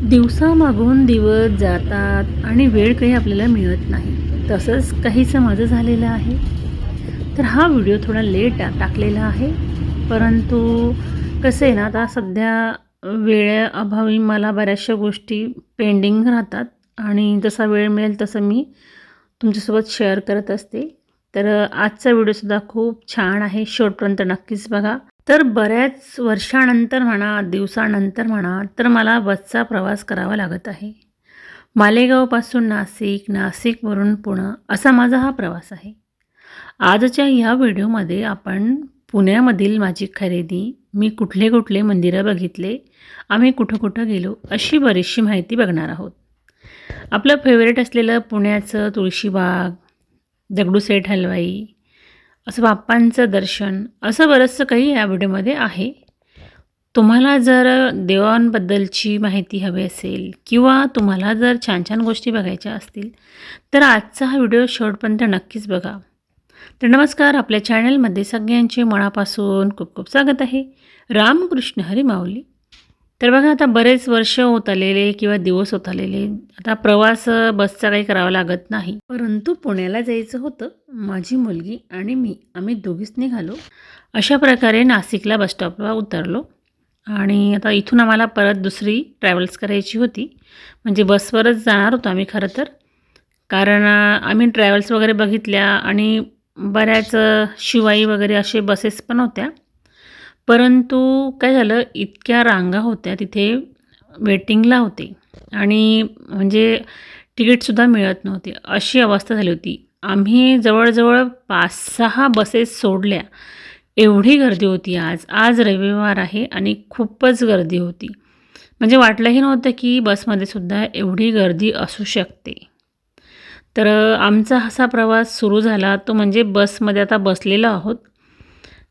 दिवसामागून दिवस जातात आणि वेळ काही आपल्याला मिळत नाही. तसंच काहीसं माझं झालेलं आहे. तर हा व्हिडिओ थोडा लेट टाकलेला आहे. परंतु कसं आहे ना, आता सध्या वेळेअभावी मला बऱ्याचशा गोष्टी पेंडिंग राहतात आणि जसा वेळ मिळेल तसं मी तुमच्यासोबत शेअर करत असते. तर आजचा व्हिडिओसुद्धा खूप छान आहे. शेवटपर्यंत नक्कीच बघा. तर बऱ्याच वर्षानंतर म्हणा, दिवसानंतर म्हणा, तर मला बसचा प्रवास करावा लागत आहे. मालेगावपासून नाशिक, नाशिकवरून पुणे असा माझा हा प्रवास आहे. आजच्या ह्या व्हिडिओमध्ये आपण पुण्यामधील माझी खरेदी, मी कुठले कुठले मंदिरं बघितले, आम्ही कुठं-कुठं गेलो, अशी बरीचशी माहिती बघणार आहोत. आपलं फेवरेट असलेलं पुण्याचं तुळशीबाग, दगडूशेठ हलवाई, असं बाप्पांचं दर्शन, असं बरंचसं काही या व्हिडिओमध्ये आहे. तुम्हाला जर देवांबद्दलची माहिती हवी असेल किंवा तुम्हाला जर छान छान गोष्टी बघायच्या असतील, तर आजचा हा व्हिडिओ शेवटपर्यंत नक्कीच बघा. तर नमस्कार, आपल्या चॅनलमध्ये सगळ्यांचे मनापासून खूप खूप स्वागत आहे. रामकृष्ण हरी माऊली. तर बघा, आता बरेच वर्ष होत आलेले किंवा दिवस होत आलेले, आता प्रवास बसचा काही करावा लागत नाही. परंतु पुण्याला जायचं होतं. माझी मुलगी आणि मी, आम्ही दोघीच निघालो. अशा प्रकारे नाशिकला बस स्टॉपला उतरलो आणि आता इथून आम्हाला परत दुसरी ट्रॅव्हल्स करायची होती. म्हणजे बसवरच जाणार होतो आम्ही खरं तर. कारण आम्ही ट्रॅव्हल्स वगैरे बघितल्या आणि बऱ्याच शिवाई वगैरे असे बसेस पण होत्या. परंतु काय झालं, इतक्या रांगा होत्या तिथे, वेटिंगला होते आणि म्हणजे तिकीटसुद्धा मिळत नव्हते, अशी अवस्था झाली होती. आम्ही जवळ-जवळ 5-6 बसेस सोडल्या. एवढी गर्दी होती आज. आज रविवार आहे आणि खूपच गर्दी होती. म्हणजे वाटलंही नव्हतं की बसमध्ये सुद्धा एवढी गर्दी असू शकते. तर आमचा असा प्रवास सुरू झाला तो म्हणजे बसमध्ये आता बसलेलो आहोत.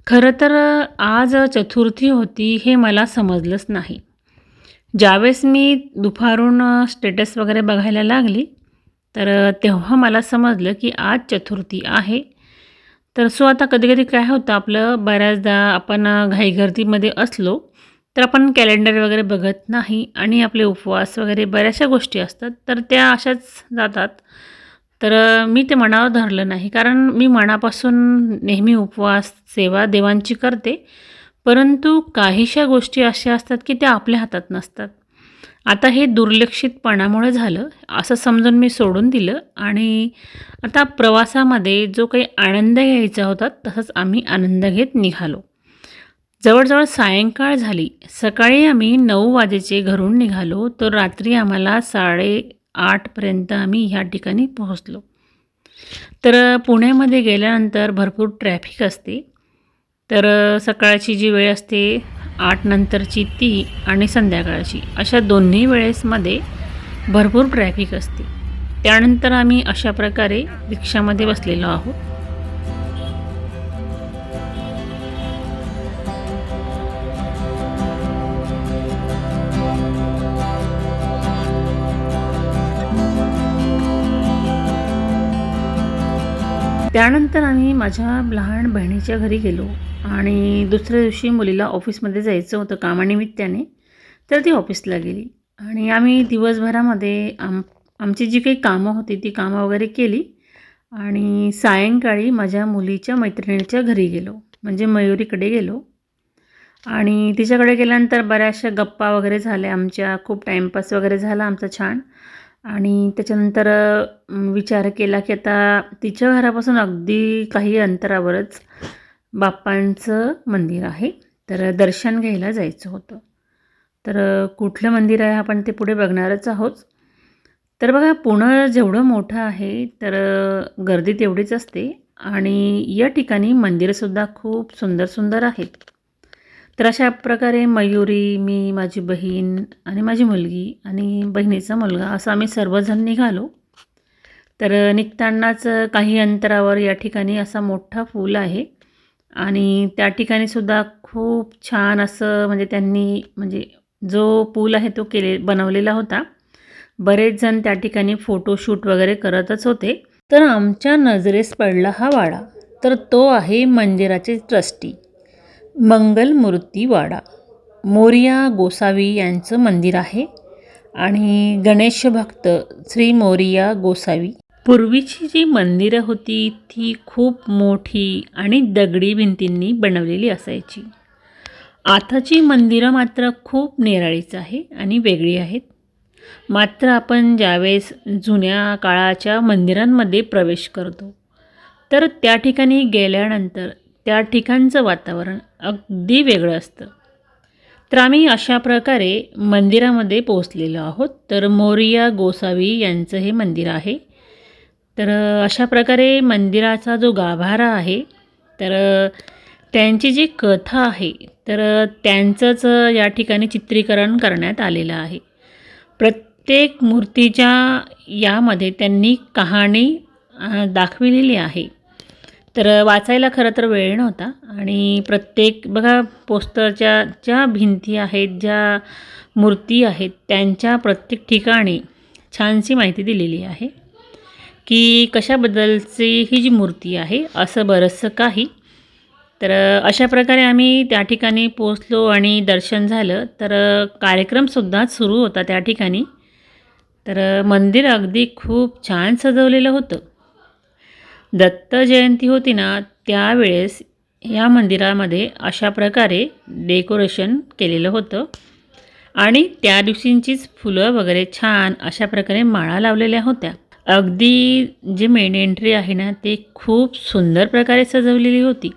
खरं तर आज चतुर्थी होती हे मला समजलंच नाही. ज्यावेळेस मी दुपारून स्टेटस वगैरे बघायला लागली, तर तेव्हा मला समजलं की आज चतुर्थी आहे. तर आता कधी-कधी काय होतं, आपलं बऱ्याचदा आपण घाईगर्दीमध्ये असलो, तर आपण कॅलेंडर वगैरे बघत नाही आणि आपले उपवास वगैरे बऱ्याचशा गोष्टी असतात, तर त्या अशाच जातात. तर मी ते मनावर धरलं नाही, कारण मी मनापासून नेहमी उपवास, सेवा देवांची करते. परंतु काहीशा गोष्टी अशा असतात की त्या आपल्या हातात नसतात. आता हे दुर्लक्षितपणामुळे झालं, असं समजून मी सोडून दिलं आणि आता प्रवासामध्ये जो काही आनंद घ्यायचा होता, तसाच आम्ही आनंद घेत निघालो. जवळ-जवळ सायंकाळ झाली. सकाळी आम्ही 9 वाजेचे घरून निघालो, तर रात्री आम्हाला 8:30 पर्यंत आम्ही ह्या ठिकाणी पोहोचलो. तर पुण्यामध्ये गेल्यानंतर भरपूर ट्रॅफिक असते. तर सकाळची जी वेळ असते 8 नंतरची ती आणि संध्याकाळची अशा दोन्ही वेळेसमध्ये भरपूर ट्रॅफिक असते. त्यानंतर आम्ही अशा प्रकारे रिक्षामध्ये बसलेलो आहोत. त्यानंतर आम्ही माझ्या लहान बहिणीच्या घरी गेलो आणि दुसऱ्या दिवशी मुलीला ऑफिसमध्ये जायचं होतं कामानिमित्ताने, तर ती ऑफिसला गेली आणि आम्ही दिवसभरामध्ये आमची जी काही कामं होती ती कामं वगैरे केली आणि सायंकाळी माझ्या मुलीच्या मैत्रिणीच्या घरी गेलो, म्हणजे मयुरीकडे गेलो आणि तिच्याकडे गेल्यानंतर बऱ्याचशा गप्पा वगैरे झाल्या आमच्या, खूप टाईमपास वगैरे झाला आमचा छान. आणि त्याच्यानंतर विचार केला की आता तिच्या घरापासून अगदी काही अंतरावरच बाप्पांचं मंदिर आहे, तर दर्शन घ्यायला जायचं होतं. तर कुठलं मंदिर आहे आपण ते पुढे बघणारच आहोत. तर बघा, पुणे जेवढं मोठं आहे तर गर्दी तेवढीच असते आणि या ठिकाणी मंदिरंसुद्धा खूप सुंदर सुंदर आहेत. तर अशा प्रकारे मयुरी, मी, माझी बहीण आणि माझी मुलगी आणि बहिणीचा मुलगा असं आम्ही सर्वजण निघालो. तर निघतानाच काही अंतरावर या ठिकाणी असा मोठा पूल आहे आणि त्या ठिकाणीसुद्धा खूप छान असं म्हणजे त्यांनी म्हणजे जो पूल आहे तो बनवलेला होता. बरेच जण त्या ठिकाणी फोटोशूट वगैरे करतच होते. तर आमच्या नजरेस पडला हा वाडा, तर तो आहे मंदिराचे ट्रस्टी मंगलमूर्ती वाडा. मोरया गोसावी यांचं मंदिर आहे आणि गणेश भक्त श्री मोरिया गोसावी. पूर्वीची जी मंदिरं होती ती खूप मोठी आणि दगडी भिंतींनी बनवलेली असायची. आताची मंदिरं मात्र खूप निराळीच आहे आणि वेगळी आहेत. मात्र आपण ज्यावेळेस जुन्या काळाच्या मंदिरांमध्ये प्रवेश करतो तर त्या ठिकाणी गेल्यानंतर त्या ठिकाणचं वातावरण अगदी वेगळं असतं. तर आम्ही अशा प्रकारे मंदिरामध्ये पोहोचलेलो आहोत. तर मोरिया गोसावी यांचं हे मंदिर आहे. तर अशा प्रकारे मंदिराचा जो गाभारा आहे तर त्यांची जी कथा आहे तर त्यांचंच या ठिकाणी चित्रीकरण करण्यात आलेलं आहे. प्रत्येक मूर्तीच्या यामध्ये त्यांनी कहाणी दाखविलेली आहे. तर वाचायला खरं तर वेळ नव्हता आणि प्रत्येक बघा पोस्टरच्या ज्या भिंती आहेत, ज्या मूर्ती आहेत, त्यांच्या प्रत्येक ठिकाणी छानशी माहिती दिलेली आहे की कशाबद्दलची ही जी मूर्ती आहे, असं बरंचसं काही. तर अशा प्रकारे आम्ही त्या ठिकाणी पोचलो आणि दर्शन झालं. तर कार्यक्रमसुद्धा सुरू होता त्या ठिकाणी. तर मंदिर अगदी खूप छान सजवलेलं होतं. दत्त जयंती होती ना, त्यावेळेस या मंदिरामध्ये अशा प्रकारे डेकोरेशन केलेलं होतं आणि त्या दिवशींचीच फुलं वगैरे छान अशा प्रकारे माळा लावलेल्या होत्या. अगदी जी मेन एंट्री आहे ना, ते खूप सुंदर प्रकारे सजवलेली होती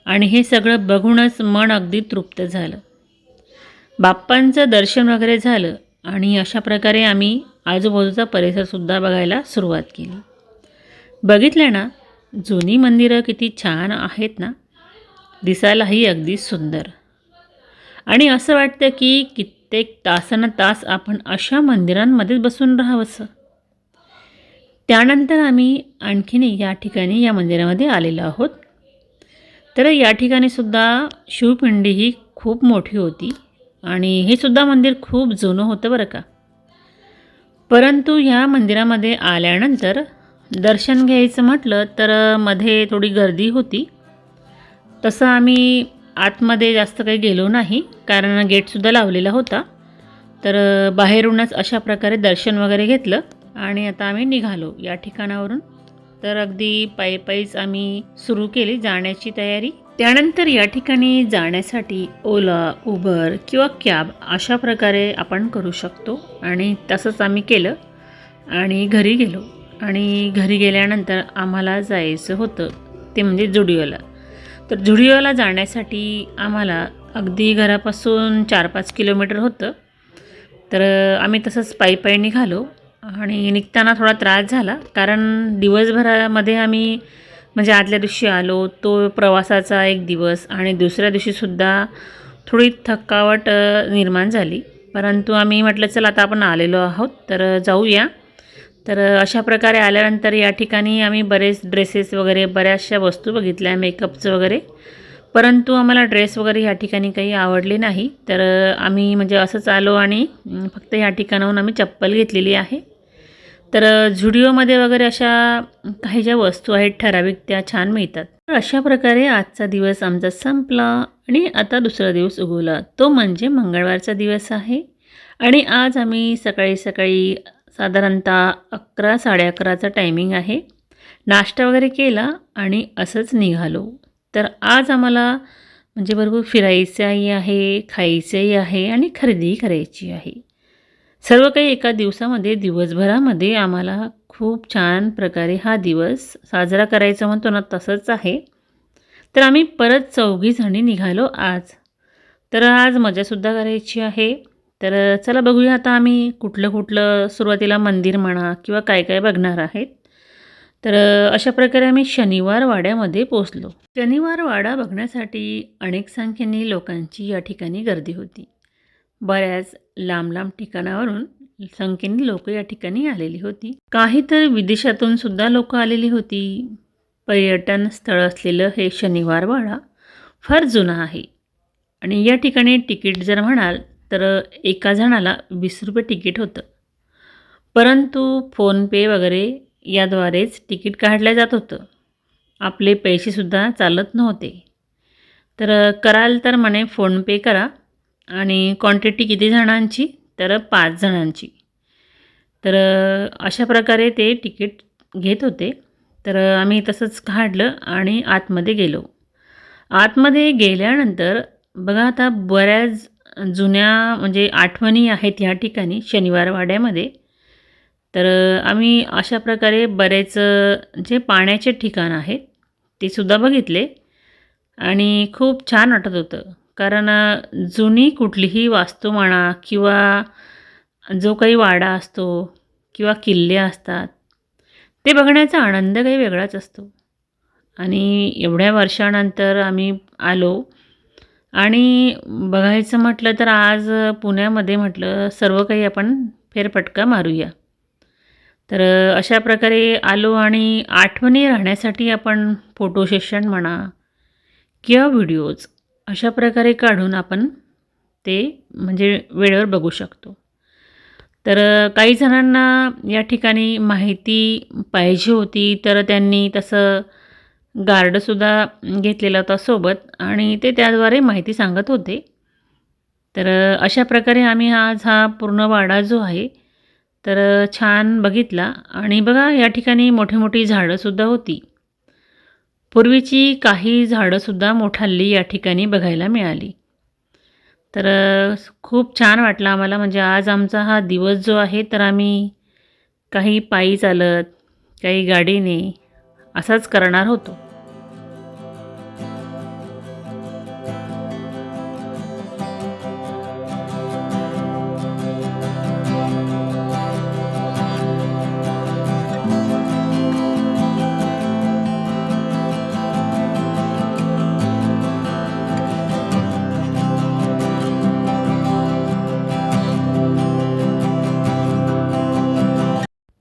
आणि हे सगळं बघूनच मन अगदी तृप्त झालं. बाप्पांचं दर्शन वगैरे झालं आणि अशा प्रकारे आम्ही आजूबाजूचा परिसरसुद्धा बघायला सुरुवात केली. बघितलं ना, जुनी मंदिरं किती छान आहेत ना, दिसायलाही अगदी सुंदर. आणि असं वाटतं की कित्येक तास आपण अशा मंदिरांमध्येच बसून राहावंसं. त्यानंतर आम्ही आणखीन या ठिकाणी या मंदिरामध्ये आलेलो आहोत. तर या ठिकाणीसुद्धा शिवपिंडी ही खूप मोठी होती आणि हे सुद्धा मंदिर खूप जुनं होतं बरं का. परंतु ह्या मंदिरामध्ये आल्यानंतर दर्शन घ्यायचं म्हटलं तर मध्ये थोडी गर्दी होती. तसं आम्ही आतमध्ये जास्त काही गेलो नाही, कारण गेटसुद्धा लावलेला होता. तर बाहेरूनच अशा प्रकारे दर्शन वगैरे घेतलं आणि आता आम्ही निघालो या ठिकाणावरून. तर अगदी पायीच आम्ही सुरू केली जाण्याची तयारी. त्यानंतर या ठिकाणी जाण्यासाठी ओला, उबर किंवा कॅब अशा प्रकारे आपण करू शकतो आणि तसंच आम्ही केलं आणि घरी गेलो. आणि घरी गेल्यानंतर आम्हाला जायचं होतं ते म्हणजे जुडिओला. तर जुडिओला जाण्यासाठी आम्हाला अगदी घरापासून 4-5 किलोमीटर होतं. तर आम्ही तसंच पायी निघालो आणि निघताना थोडा त्रास झाला, कारण दिवसभरामध्ये आम्ही म्हणजे आदल्या दिवशी आलो, तो प्रवासाचा एक दिवस आणि दुसऱ्या दिवशीसुद्धा थोडी थकावट निर्माण झाली. परंतु आम्ही म्हटलं चला आता आपण आलेलो आहोत तर जाऊया. तर अशा प्रकारे आल्यानंतर या ठिकाणी आम्ही बरेच ड्रेसेस वगैरे बऱ्याचशा वस्तू बघितल्या, मेकअपचं वगैरे. परंतु आम्हाला ड्रेस वगैरे ह्या ठिकाणी काही आवडले नाही. तर आम्ही म्हणजे असंच आलो आणि फक्त ह्या ठिकाणाहून आम्ही चप्पल घेतलेली आहे. तर झुडिओमध्ये वगैरे अशा काही ज्या वस्तू आहेत ठराविक त्या छान मिळतात. तर अशा प्रकारे आजचा दिवस आमचा संपला आणि आता दुसरा दिवस उगवला, तो म्हणजे मंगळवारचा दिवस आहे. आणि आज आम्ही सकाळी साधारणतः 11-11:30चा टायमिंग आहे. नाश्ता वगैरे केला आणि असंच निघालो. तर आज आम्हाला म्हणजे भरपूर फिरायचंही आहे, खायचंही आहे आणि खरेदीही करायची आहे. सर्व काही एका दिवसामध्ये, दिवसभरामध्ये आम्हाला खूप छान प्रकारे हा दिवस साजरा करायचा म्हणतो ना, तसंच आहे. तर आम्ही परत 4घी जणी निघालो आज. तर आज मजासुद्धा करायची आहे. तर चला बघूया आता आम्ही कुठलं सुरुवातीला मंदिर म्हणा किंवा काय बघणार आहेत. तर अशा प्रकारे आम्ही शनिवार वाड्यामध्ये पोचलो. शनिवार वाडा बघण्यासाठी अनेक संख्येने लोकांची या ठिकाणी गर्दी होती. बऱ्याच लांब ठिकाणावरून संख्येने लोक या ठिकाणी आलेली होती. काही तर विदेशातून सुद्धा लोक आलेली होती. पर्यटन स्थळ असलेलं हे शनिवार वाडा फार जुना आहे आणि या ठिकाणी तिकीट जर म्हणाल तर एका जणाला 20 रुपये तिकीट होतं. परंतु फोनपे वगैरे याद्वारेच तिकीट काढलं जात होतं. आपले पैसेसुद्धा चालत नव्हते. तर कराल तर म्हणे फोनपे करा आणि क्वांटिटी किती जणांची तर 5 जणांची. तर अशा प्रकारे ते तिकीट घेत होते. तर आम्ही तसंच काढलं आणि आतमध्ये गेलो. आतमध्ये गेल्यानंतर बघा आता बऱ्याच जुन्या म्हणजे आठवणी आहेत ह्या ठिकाणी शनिवार वाड्यामध्ये. तर आम्ही अशा प्रकारे बरेच जे पाण्याचे ठिकाण आहेत ते सुद्धा बघितले आणि खूप छान वाटत होतं. कारण जुनी कुठलीही वास्तू म्हणा किंवा जो काही वाडा असतो किंवा किल्ले असतात, ते बघण्याचा आनंद काही वेगळाच असतो. आणि एवढ्या वर्षानंतर आम्ही आलो आणि बघायचं म्हटलं तर आज पुण्यामध्ये म्हटलं सर्व काही आपण फेरफटका मारूया. तर अशा प्रकारे आलो आणि आठवणी राहण्यासाठी आपण फोटो सेशन म्हणा किंवा व्हिडिओज अशा प्रकारे काढून आपण ते म्हणजे वेळेवर बघू शकतो. तर काही जणांना या ठिकाणी माहिती पाहिजे होती, तर त्यांनी तसं गार्डसुद्धा घेतलेला होता सोबत आणि ते त्याद्वारे माहिती सांगत होते. तर अशा प्रकारे आम्ही आज हा पूर्ण वाडा जो आहे, तर छान बघितला आणि बघा या ठिकाणी मोठी-मोठी झाडंसुद्धा होती. पूर्वीची काही झाडंसुद्धा मोठाली या ठिकाणी बघायला मिळाली. तर खूप छान वाटलं आम्हाला म्हणजे आज आमचा हा दिवस जो आहे, तर आम्ही काही पायी चालत, काही गाडीने असाच करणार होतो.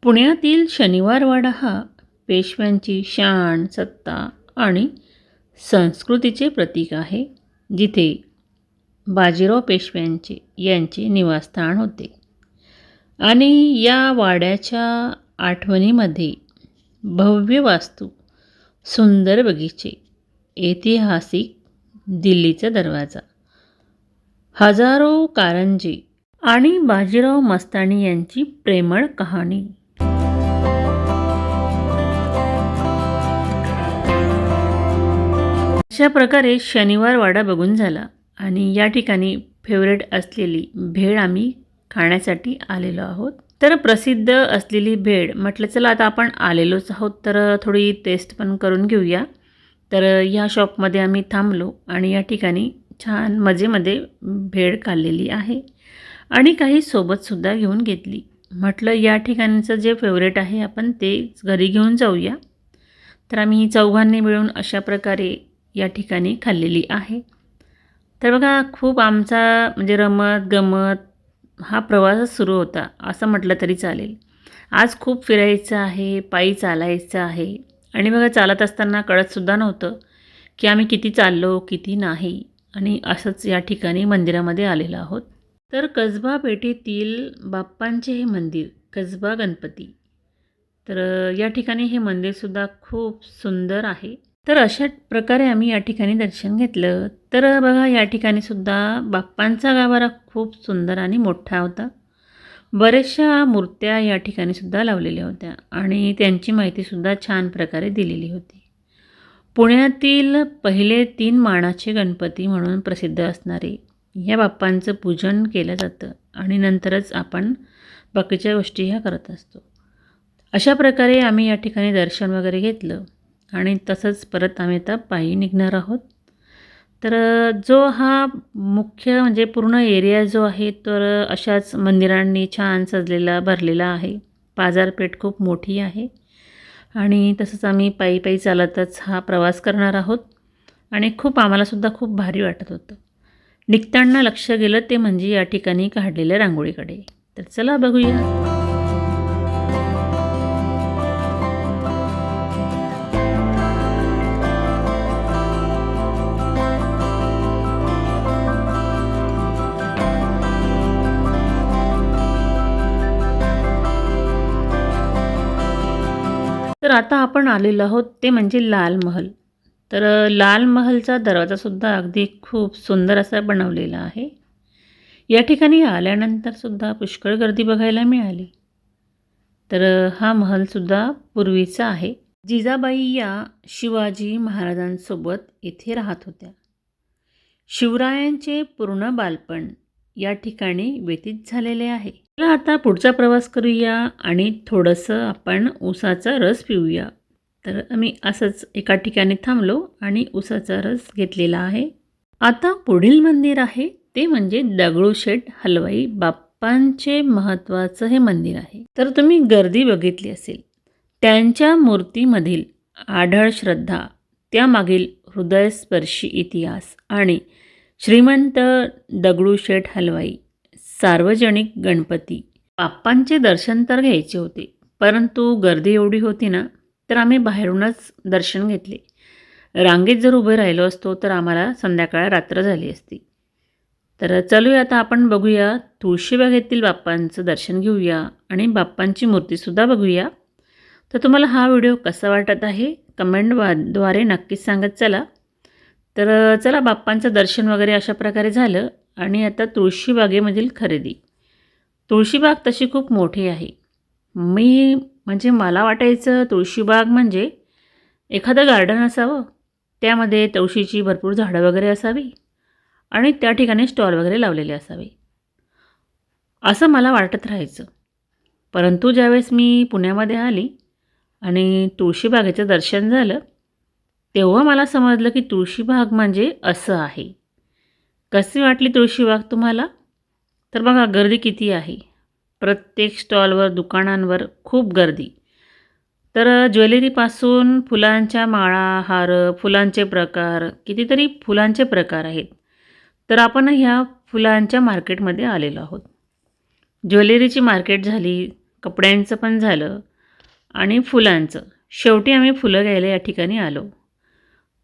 पुण्यातील शनिवारवाडा हा पेशव्यांची शान, सत्ता आणि संस्कृतीचे प्रतीक आहे, जिथे बाजीराव पेशव्यांचे यांचे निवासस्थान होते. आणि या वाड्याच्या आठवणीमध्ये भव्य वास्तू, सुंदर बगीचे, ऐतिहासिक दिल्लीचा दरवाजा, हजारो कारंजे आणि बाजीराव मस्तानी यांची प्रेमळ कहाणी. अशा प्रकारे शनिवार वाडा बघून झाला आणि या ठिकाणी फेवरेट असलेली भेळ आम्ही खाण्यासाठी आलेलो आहोत. तर प्रसिद्ध असलेली भेळ म्हटलं चला आता आपण आलेलोच आहोत तर थोडी टेस्ट पण करून घेऊया. तर ह्या शॉपमध्ये आम्ही थांबलो आणि या ठिकाणी छान मजेमध्ये भेळ खाल्लेली आहे आणि काही सोबतसुद्धा घेऊन घेतली. म्हटलं या ठिकाणचं जे फेवरेट आहे आपण ते घरी घेऊन जाऊया. तर आम्ही चौघांनी मिळून अशा प्रकारे या ठिकाणी खाल्लेली आहे. तर बघा खूप आमचा म्हणजे रमत-गमत हा प्रवासच सुरू होता असं म्हटलं तरी चालेल. आज खूप फिरायचं आहे, पायी चालायचं आहे आणि बघा चालत असताना कळतसुद्धा नव्हतं की आम्ही किती चाललो, किती नाही आणि असंच या ठिकाणी मंदिरामध्ये आलेलो आहोत. तर कसबा पेठेतील बाप्पांचे हे मंदिर, कसबा गणपती. तर या ठिकाणी हे मंदिरसुद्धा खूप सुंदर आहे. तर अशा प्रकारे आम्ही या ठिकाणी दर्शन घेतलं. तर बघा या ठिकाणीसुद्धा बाप्पांचा गाभारा खूप सुंदर आणि मोठा होता. बऱ्याचशा मूर्त्या या ठिकाणीसुद्धा लावलेल्या होत्या आणि त्यांची माहितीसुद्धा छान प्रकारे दिलेली होती. पुण्यातील पहिले 3 मानाचे गणपती म्हणून प्रसिद्ध असणारे या बाप्पांचं पूजन केलं जातं आणि नंतरच आपण बाकीच्या गोष्टी ह्या करत असतो. अशा प्रकारे आम्ही या ठिकाणी दर्शन वगैरे घेतलं आणि तसंच परत आम्ही आता पायी निघणार आहोत. तर जो हा मुख्य म्हणजे पूर्ण एरिया जो आहे तर अशाच मंदिरांनी छान सजलेला भरलेला आहे. बाजारपेठ खूप मोठी आहे आणि तसंच आम्ही पायी पायी चालतच हा प्रवास करणार आहोत आणि खूप आम्हालासुद्धा खूप भारी वाटत होतं. निघताना लक्ष गेलं ते म्हणजे या ठिकाणी काढलेल्या रांगोळीकडे. तर चला बघूया. तर आता आपण आलेलो आहोत ते म्हणजे लाल महल. तर लाल महलचा दरवाजासुद्धा अगदी खूप सुंदर असा बनवलेला आहे. या ठिकाणी आल्यानंतर सुद्धा पुष्कळ गर्दी बघायला मिळाली. तर हा महलसुद्धा पूर्वीचा आहे. जिजाबाई या शिवाजी महाराजांसोबत इथे राहत होत्या. शिवरायांचे पूर्ण बालपण या ठिकाणी व्यतीत झालेले आहे. चला आता पुढचा प्रवास करूया आणि थोडंसं आपण उसाचा रस पिऊया. तर आम्ही असंच एका ठिकाणी थांबलो आणि उसाचा रस घेतलेला आहे. आता पुढील मंदिर आहे ते म्हणजे दगडूशेठ हलवाई बाप्पांचे महत्त्वाचं हे मंदिर आहे. तर तुम्ही गर्दी बघितली असेल. त्यांच्या मूर्तीमधील आढळ श्रद्धा, त्यामागील हृदयस्पर्शी इतिहास आणि श्रीमंत दगडूशेठ हलवाई सार्वजनिक गणपती बाप्पांचे दर्शन तर घ्यायचे होते, परंतु गर्दी एवढी होती ना, तर आम्ही बाहेरूनच दर्शन घेतले. रांगेत जर उभे राहिलो असतो तर आम्हाला संध्याकाळ रात्र झाली असती. तर चलूया आता आपण बघूया तुळशीबागेतील बाप्पांचं दर्शन घेऊया आणि बाप्पांची मूर्तीसुद्धा बघूया. तर तुम्हाला हा व्हिडिओ कसा वाटत आहे कमेंटद्वारे नक्कीच सांगत चला. तर चला बाप्पांचं दर्शन वगैरे अशा प्रकारे झालं आणि आता तुळशीबागेमधील खरेदी. तुळशीबाग तशी खूप मोठी आहे. म्हणजे मला वाटायचं तुळशीबाग म्हणजे एखादं गार्डन असावं, त्यामध्ये तुळशीची भरपूर झाडं वगैरे असावी आणि त्या ठिकाणी स्टॉल वगैरे लावलेले असावे, असं मला वाटत राहायचं. परंतु ज्यावेळेस मी पुण्यामध्ये आली आणि तुळशीबागेचं दर्शन झालं, तेव्हा मला समजलं की तुळशीबाग म्हणजे असं आहे. कशी वाटली तुळशीबाग तुम्हाला? तर बघा गर्दी किती आहे. प्रत्येक स्टॉलवर, दुकानांवर खूप गर्दी. तर ज्वेलरीपासून फुलांच्या माळा, हार, फुलांचे प्रकार, कितीतरी फुलांचे प्रकार आहेत. तर आपण ह्या फुलांच्या मार्केटमध्ये आलेलो आहोत. ज्वेलरीची मार्केट झाली, कपड्यांचं पण झालं आणि फुलांचं. शेवटी आम्ही फुलं घ्यायला या ठिकाणी आलो.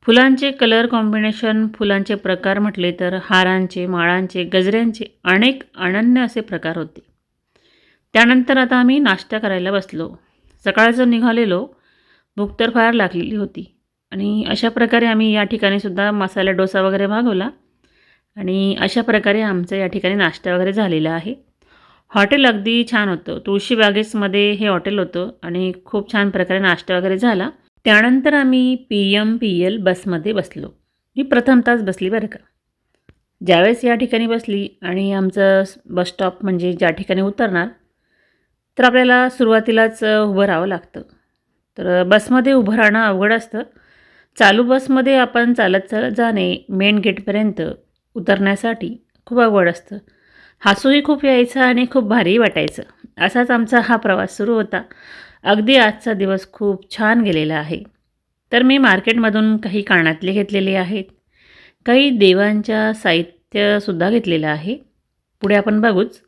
फुलांचे कलर कॉम्बिनेशन, फुलांचे प्रकार म्हटले तर हारांचे, माळांचे, गजऱ्यांचे अनेक अनन्य असे प्रकार होते. त्यानंतर आता आम्ही नाश्ता करायला बसलो. सकाळचं निघालेलो, भूक तर फार लागलेली होती आणि अशा प्रकारे आम्ही या ठिकाणीसुद्धा मसाला डोसा वगैरे मागवला आणि अशा प्रकारे आमचं या ठिकाणी नाश्ता वगैरे झालेला आहे. हॉटेल अगदी छान होतं. तुळशीबागेमध्ये हे हॉटेल होतं आणि खूप छान प्रकारे नाश्ता वगैरे झाला. त्यानंतर आम्ही PMPL बसमध्ये बसलो. मी प्रथम तास बसली बरं का. ज्यावेळेस या ठिकाणी बसली आणि आमचं बस स्टॉप म्हणजे ज्या ठिकाणी उतरणार, तर आपल्याला सुरुवातीलाच उभं राहावं लागतं. तर बसमध्ये उभं राहणं अवघड असतं. चालू बसमध्ये आपण चालत जाणे मेन गेटपर्यंत उतरण्यासाठी खूप अवघड असतं. हसूही खूप यायचं आणि खूप भारी वाटायचं. असाच आमचा हा प्रवास सुरू होता. अगदी आजचा दिवस खूप छान गेलेला आहे. तर मी मार्केटमधून काही कानातले घेतलेले आहेत, काही देवांच्या साहित्यसुद्धा घेतलेलं आहे. पुढे आपण बघूच.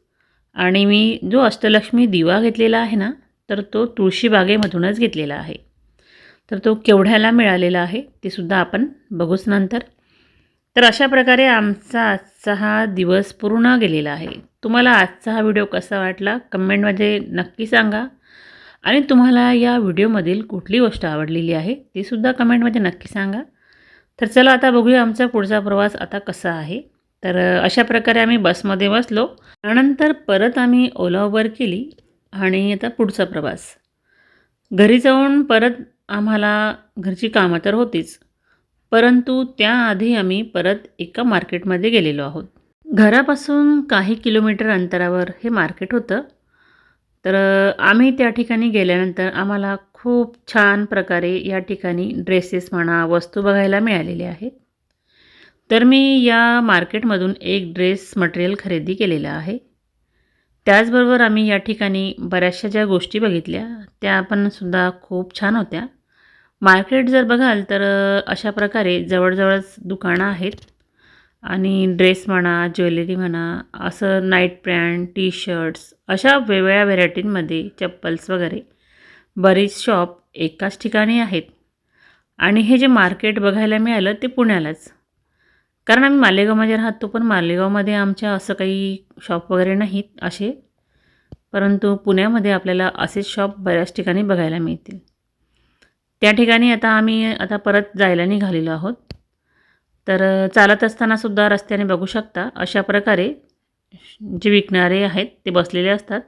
आणि मी जो अष्टलक्ष्मी दिवा घेतलेला आहे ना, तर तो तुळशीबागेमधूनच घेतलेला आहे. तर तो केवढ्याला मिळालेला आहे ते सुद्धा आपण बघूच नंतर. तर अशा प्रकारे आमचा आजचा हा दिवस पूर्ण गेलेला आहे. तुम्हाला आजचा हा व्हिडिओ कसा वाटला कमेंटमध्ये नक्की सांगा आणि तुम्हाला या व्हिडिओमधील कुठली गोष्ट आवडलेली आहे ती सुद्धा कमेंटमध्ये नक्की सांगा. तर चला आता बघूया आमचा पुढचा प्रवास आता कसा आहे. तर अशा प्रकारे आम्ही बसमध्ये बसलो. त्यानंतर परत आम्ही ओला उबर केली आणि आता पुढचा प्रवास. घरी जाऊन परत आम्हाला घरची कामं तर होतीच, परंतु त्याआधी आम्ही परत एका मार्केटमध्ये गेलेलो आहोत. घरापासून काही किलोमीटर अंतरावर हे मार्केट होतं. तर आम्ही त्या ठिकाणी गेल्यानंतर आम्हाला खूप छान प्रकारे या ठिकाणी ड्रेसेस म्हणा, वस्तू बघायला मिळालेले आहेत. तर मी या मार्केटमधून एक ड्रेस मटेरियल खरेदी केलेलं आहे. त्याचबरोबर आम्ही या ठिकाणी बऱ्याचशा ज्या गोष्टी बघितल्या त्या पण सुद्धा खूप छान होत्या. मार्केट जर बघाल तर अशा प्रकारे जवळजवळच दुकानं आहेत आणि ड्रेस म्हणा, ज्वेलरी म्हणा, असं नाईट पॅन्ट, टी शर्ट्स अशा वेगवेगळ्या व्हेरायटींमध्ये चप्पल्स वगैरे बरीच शॉप एकाच ठिकाणी आहेत. आणि हे जे मार्केट बघायला मिळालं ते पुण्यालाच. कारण आम्ही मालेगावमध्ये राहतो, पण मालेगावमध्ये आमच्या असं काही शॉप वगैरे नाहीत असे. परंतु पुण्यामध्ये आपल्याला असेच शॉप बऱ्याच ठिकाणी बघायला मिळतील. त्या ठिकाणी आम्ही परत जायला निघालेलो आहोत. तर चालत असतानासुद्धा रस्त्याने बघू शकता अशा प्रकारे जे विकणारे आहेत ते बसलेले असतात.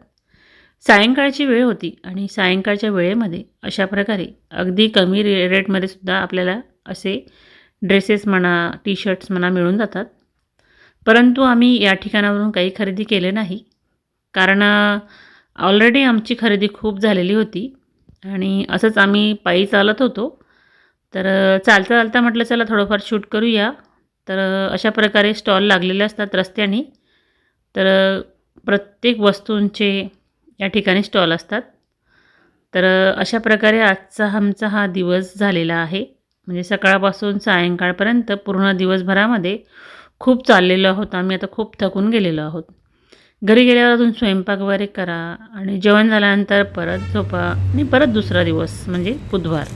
सायंकाळची वेळ होती आणि सायंकाळच्या वेळेमध्ये अशा प्रकारे अगदी कमी रेटमध्ये सुद्धा आपल्याला असे ड्रेसेस म्हणा, टी शर्ट्स म्हणा मिळून जातात. परंतु आम्ही या ठिकाणावरून काही खरेदी केले नाही. कारण ऑलरेडी आमची खरेदी खूप झालेली होती आणि असंच आम्ही पायी चालत होतो. तर चालता चालता म्हटलं चला थोडंफार शूट करूया. तर अशा प्रकारे स्टॉल लागलेले असतात रस्त्याने. तर प्रत्येक वस्तूंचे या ठिकाणी स्टॉल असतात. तर अशा प्रकारे आजचा आमचा हा दिवस झालेला आहे. म्हणजे सकाळपासून सायंकाळपर्यंत पूर्ण दिवसभरामध्ये खूप चाललेलो आहोत आम्ही. आता खूप थकून गेलेलो आहोत. घरी गेल्यावर अजून स्वयंपाक वगैरे करा आणि जेवण झाल्यानंतर परत झोपा आणि परत दुसरा दिवस म्हणजे बुधवार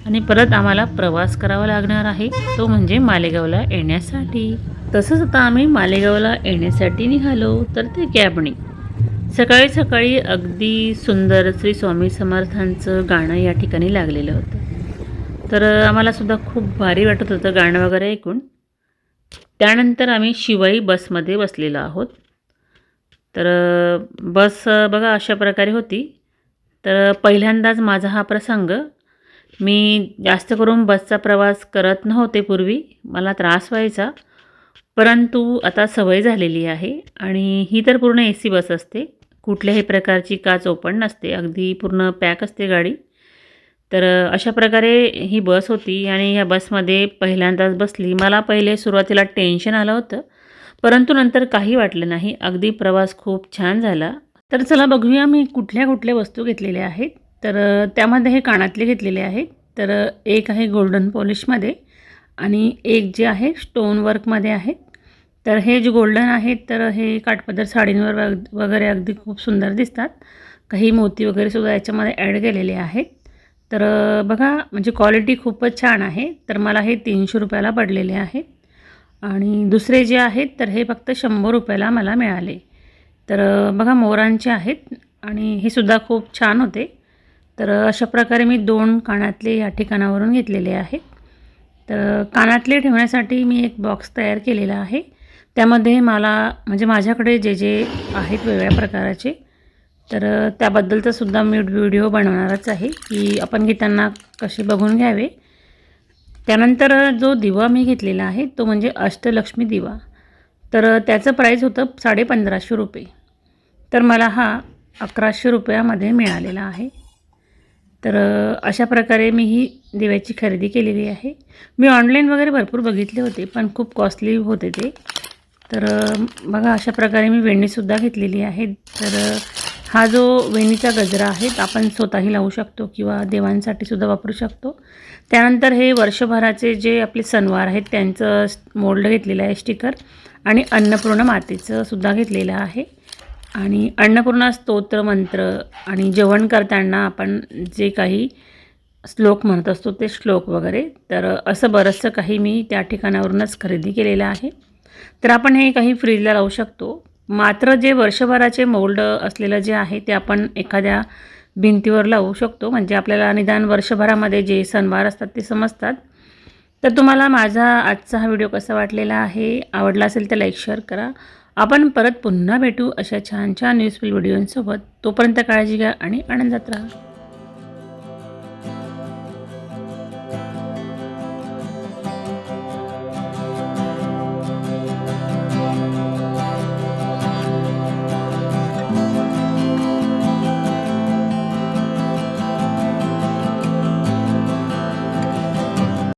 आणि परत आम्हाला प्रवास करावा लागणार आहे, तो म्हणजे मालेगावला येण्यासाठी. तसंच आता आम्ही मालेगावला येण्यासाठी निघालो तर ते कॅबने. सकाळी सकाळी अगदी सुंदर श्री स्वामी समर्थांचं गाणं या ठिकाणी लागलेलं होतं. तर आम्हाला सुद्धा खूप भारी वाटत होतं गाणं वगैरे ऐकून. त्यानंतर आम्ही शिवाई बसमध्ये बसलेलो आहोत. तर बस बघा अशा प्रकारे होती. तर पहिल्यांदाच माझा हा प्रसंग. मी जास्त करून बसचा प्रवास करत नव्हते पूर्वी, मला त्रास व्हायचा. परंतु आता सवय झालेली आहे आणि ही तर पूर्ण AC बस असते. कुठल्याही प्रकारची काच ओपन नसते, अगदी पूर्ण पॅक असते गाडी. तर अशा प्रकारे ही बस होती आणि ह्या बसमध्ये पहिल्यांदाच बसली. मला पहिले सुरुवातीला टेन्शन आलं होतं, परंतु नंतर काही वाटलं नाही. अगदी प्रवास खूप छान झाला. तर चला बघूया मी कुठल्या कुठल्या वस्तू घेतलेल्या आहेत. तर त्यामध्ये हे कानातले घेतलेले आहेत. तर एक आहे गोल्डन पॉलिशमध्ये आणि एक जे आहे स्टोन वर्कमध्ये आहेत. तर हे जे गोल्डन आहेत तर हे काठपदर साडींवर वगैरे अगदी खूप सुंदर दिसतात. काही मोती वगैरे सुद्धा याच्यामध्ये ॲड केलेले आहेत. तर बघा म्हणजे क्वालिटी खूपच छान आहे. तर मला हे 300 रुपयाला पडलेले आहेत आणि दुसरे जे आहेत तर हे फक्त 100 रुपयाला मला मिळाले. तर बघा मोरांचे आहेत आणि हे सुद्धा खूप छान होते. तर अशा प्रकारे मी 2 कानातले या ठिकाणावरून घेतलेले आहेत. तर कानातले ठेवण्यासाठी मी एक बॉक्स तयार केलेला आहे. त्यामध्ये मला म्हणजे माझ्याकडे जे जे आहेत वेगळ्या प्रकाराचे, तर त्याबद्दलचा सुद्धा मी व्हिडिओ बनवणारच आहे की आपण घेताना कसे बघून घ्यावे. त्यानंतर जो दिवा मी घेतलेला आहे तो म्हणजे अष्टलक्ष्मी दिवा. तर त्याचं प्राईस होतं 1550 रुपये. तर मला हा 1100 रुपयामध्ये मिळालेला आहे. तर अशा प्रकारे मी ही दिव्याची खरेदी केलेली आहे. मी ऑनलाईन वगैरे भरपूर बघितले होते पण खूप कॉस्टली होते ते. तर बघा अशा प्रकारे मी वेणीसुद्धा घेतलेली आहे. तर हा जो वेणीचा गजरा आहे आपण स्वतःही लावू शकतो किंवा देवांसाठी सुद्धा वापरू शकतो. त्यानंतर हे वर्षभराचे जे आपले सणवार आहेत त्यांचं मोल्ड घेतलेलं आहे, स्टिकर. आणि अन्नपूर्णा मातेचं सुद्धा घेतलेलं आहे. आणि अन्नपूर्णा स्तोत्र मंत्र आणि जेवण करताना आपण जे काही श्लोक म्हणत असतो ते श्लोक वगैरे. तर असं बरंचसं काही मी त्या ठिकाणावरूनच खरेदी केलेलं आहे. तर आपण हे काही फ्रीजला लावू शकतो. मात्र जे वर्षभराचे मोल्ड असलेलं जे आहे ते आपण एखाद्या भिंतीवर लावू शकतो, म्हणजे आपल्याला निदान वर्षभरामध्ये जे सणवार असतात ते समजतात. तर तुम्हाला माझा आजचा हा व्हिडिओ कसा वाटलेला आहे, आवडला असेल तर लाईक शेअर करा. आपण परत पुन्हा भेटू अशा छान छान युजफुल व्हिडिओंसोबत. तोपर्यंत काळजी घ्या आणि आनंदात राहा.